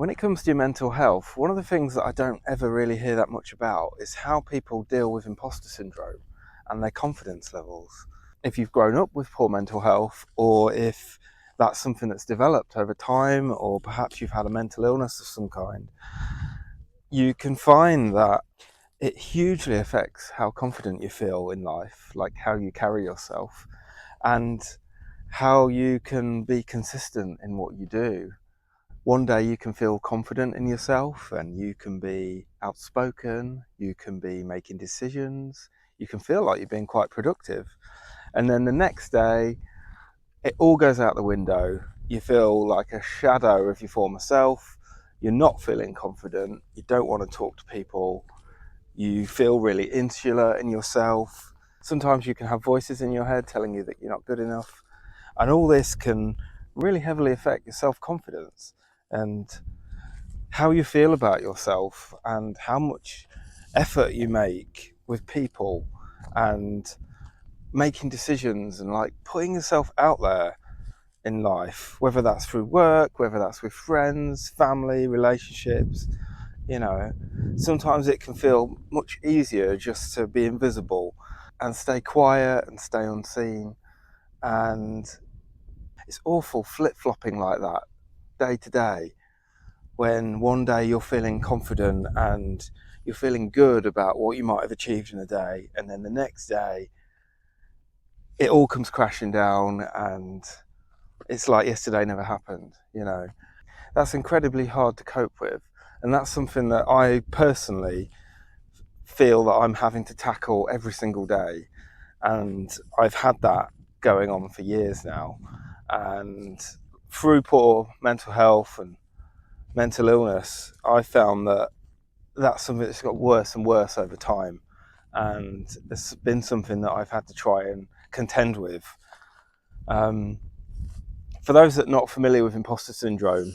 When it comes to your mental health, one of the things that I don't ever really hear that much about is how people deal with imposter syndrome and their confidence levels. If you've grown up with poor mental health, or if that's something that's developed over time, or perhaps you've had a mental illness of some kind, you can find that it hugely affects how confident you feel in life, like how you carry yourself and how you can be consistent in what you do. One day you can feel confident in yourself and you can be outspoken, you can be making decisions, you can feel like you're being quite productive. And then the next day, it all goes out the window. You feel like a shadow of your former self. You're not feeling confident. You don't want to talk to people. You feel really insular in yourself. Sometimes you can have voices in your head telling you that you're not good enough. And all this can really heavily affect your self-confidence and how you feel about yourself and how much effort you make with people and making decisions and like putting yourself out there in life, whether that's through work, whether that's with friends, family, relationships. Sometimes it can feel much easier just to be invisible and stay quiet and stay unseen. And it's awful flip-flopping like that day to day, when one day you're feeling confident and you're feeling good about what you might have achieved in a day, and then the next day it all comes crashing down and it's like yesterday never happened. That's incredibly hard to cope with, and that's something that I personally feel that I'm having to tackle every single day. And I've had that going on for years now, and through poor mental health and mental illness, I found that that's something that's got worse and worse over time, and it's been something that I've had to try and contend with. For those that are not familiar with imposter syndrome,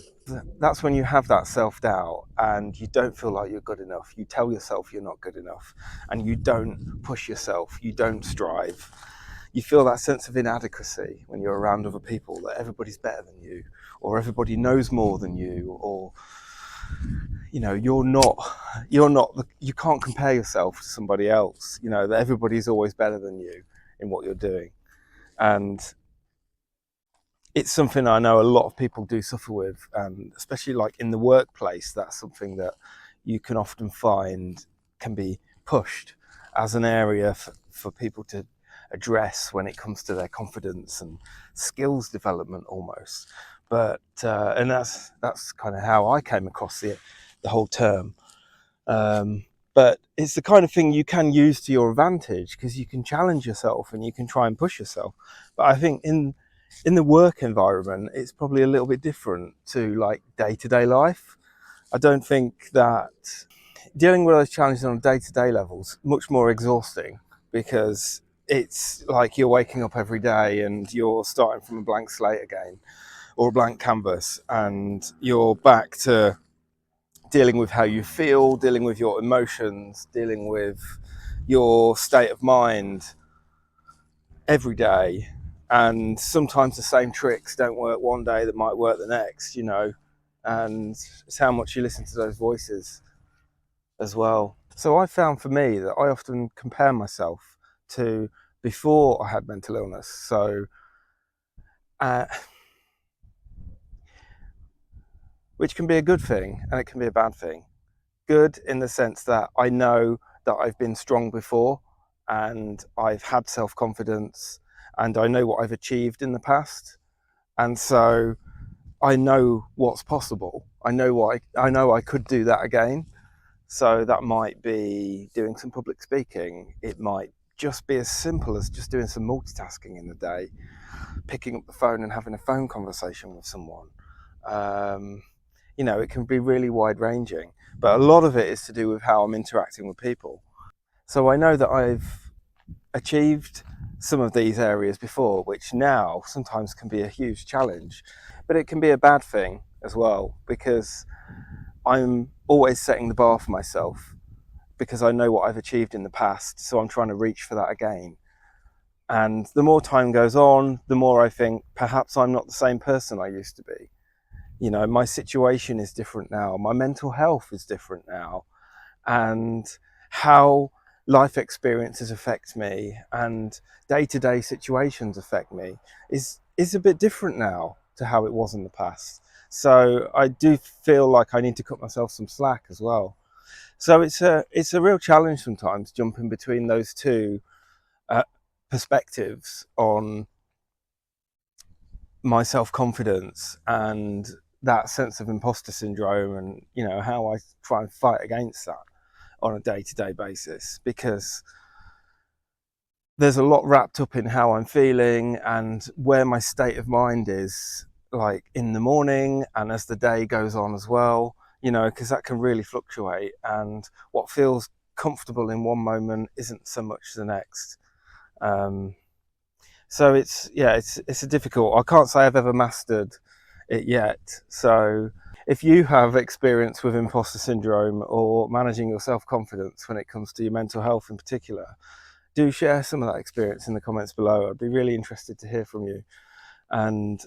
that's when you have that self-doubt and you don't feel like you're good enough. You tell yourself you're not good enough and you don't push yourself, you don't strive. You feel that sense of inadequacy when you're around other people, that everybody's better than you, or everybody knows more than you, or you can't compare yourself to somebody else, that everybody's always better than you in what you're doing. And it's something I know a lot of people do suffer with, and especially like in the workplace, that's something that you can often find can be pushed as an area for people to address when it comes to their confidence and skills development almost. But and that's kind of how I came across the whole term. But it's the kind of thing you can use to your advantage, because you can challenge yourself and you can try and push yourself. But I think in the work environment, it's probably a little bit different to like day-to-day life. I don't think that dealing with those challenges on a day-to-day level is much more exhausting, because it's like you're waking up every day and you're starting from a blank slate again, or a blank canvas, and you're back to dealing with how you feel, dealing with your emotions, dealing with your state of mind every day. And sometimes the same tricks don't work one day that might work the next. And it's how much you listen to those voices as well. So I found for me that I often compare myself to before I had mental illness. So which can be a good thing and it can be a bad thing. Good in the sense that I know that I've been strong before and I've had self-confidence and I know what I've achieved in the past. And so I know what's possible. I know I could do that again. So that might be doing some public speaking. It might just be as simple as just doing some multitasking in the day, picking up the phone and having a phone conversation with someone. It can be really wide ranging, but a lot of it is to do with how I'm interacting with people. So I know that I've achieved some of these areas before, which now sometimes can be a huge challenge, but it can be a bad thing as well, because I'm always setting the bar for myself, because I know what I've achieved in the past. So I'm trying to reach for that again. And the more time goes on, the more I think perhaps I'm not the same person I used to be. You know, my situation is different now, my mental health is different now, and how life experiences affect me and day-to-day situations affect me is a bit different now to how it was in the past. So I do feel like I need to cut myself some slack as well. So it's a real challenge sometimes jumping between those two uh, perspectives on my self-confidence and that sense of imposter syndrome, and you know how I try and fight against that on a day-to-day basis, because there's a lot wrapped up in how I'm feeling and where my state of mind is, like in the morning and as the day goes on as well, you know, because that can really fluctuate, and what feels comfortable in one moment isn't so much the next. um, so it's a difficult, I can't say I've ever mastered it yet. So if you have experience with imposter syndrome or managing your self-confidence when it comes to your mental health in particular, do share some of that experience in the comments below. I'd be really interested to hear from you. And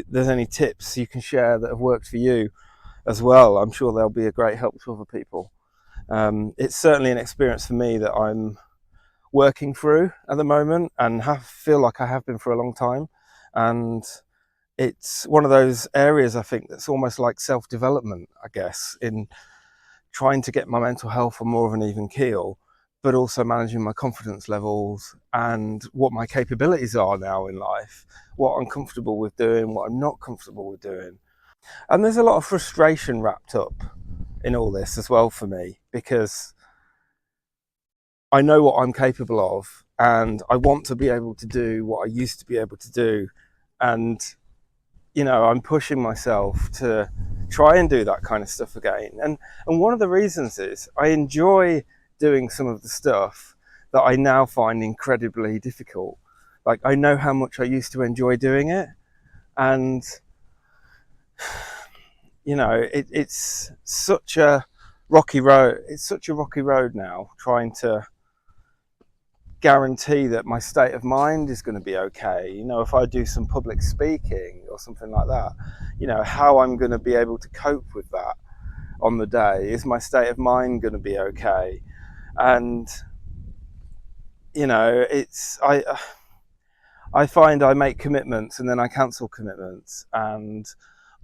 there's any tips you can share that have worked for you as well, I'm sure they'll be a great help to other people. It's certainly an experience for me that I'm working through at the moment, and feel like I have been for a long time. And it's one of those areas I think that's almost like self-development, I guess, in trying to get my mental health on more of an even keel, but also managing my confidence levels and what my capabilities are now in life, what I'm comfortable with doing, what I'm not comfortable with doing. And there's a lot of frustration wrapped up in all this as well for me, because I know what I'm capable of and I want to be able to do what I used to be able to do. And you know, I'm pushing myself to try and do that kind of stuff again. And one of the reasons is I enjoy doing some of the stuff that I now find incredibly difficult. Like, I know how much I used to enjoy doing it, and you know, it's such a rocky road. It's such a rocky road now, trying to guarantee that my state of mind is going to be okay. You know, if I do some public speaking or something like that, you know, how I'm going to be able to cope with that on the day. Is my state of mind going to be okay? And you know, I find I make commitments and then I cancel commitments, and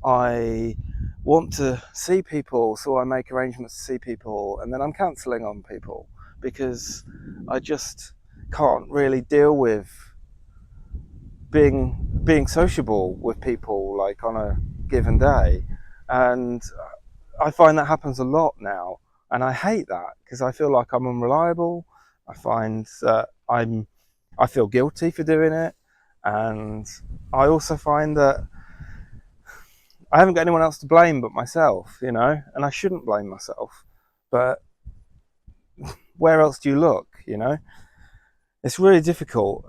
I want to see people, so I make arrangements to see people, and then I'm cancelling on people because I just can't really deal with being sociable with people like on a given day. And I find that happens a lot now, and I hate that because I feel like I'm unreliable. I find that I feel guilty for doing it, and I also find that I haven't got anyone else to blame but myself, you know, and I shouldn't blame myself. But where else do you look, you know? It's really difficult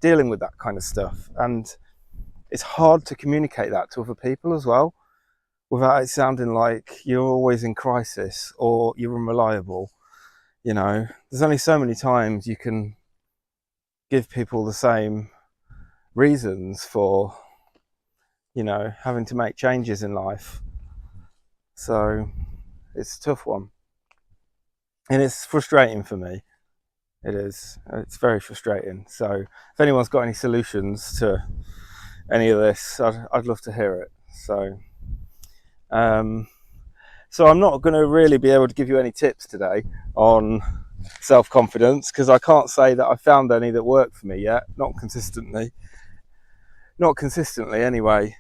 dealing with that kind of stuff, and it's hard to communicate that to other people as well without it sounding like you're always in crisis or you're unreliable. You know, there's only so many times you can give people the same reasons for, you know, having to make changes in life. So it's a tough one, and it's frustrating for me. It is. It's very frustrating. So if anyone's got any solutions to any of this, I'd love to hear it. Um, so I'm not going to really be able to give you any tips today on self-confidence, because I can't say that I found any that work for me yet. Not consistently anyway,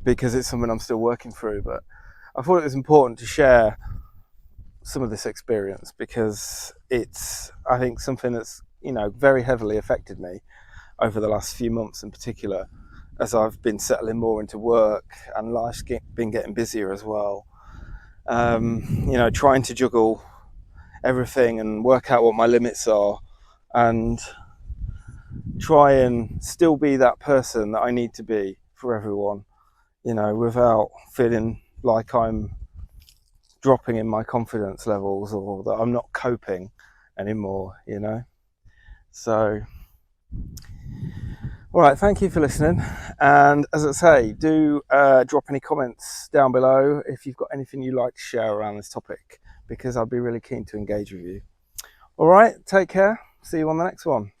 because it's something I'm still working through. But I thought it was important to share some of this experience because it's, I think, something that's, you know, very heavily affected me over the last few months in particular, as I've been settling more into work and life's been getting busier as well. You know, trying to juggle everything and work out what my limits are, and try and still be that person that I need to be for everyone, you know, without feeling like I'm dropping in my confidence levels or that I'm not coping anymore, you know. So All right, thank you for listening. And as I say, do drop any comments down below if you've got anything you'd like to share around this topic, because I'd be really keen to engage with you. All right, take care. See you on the next one.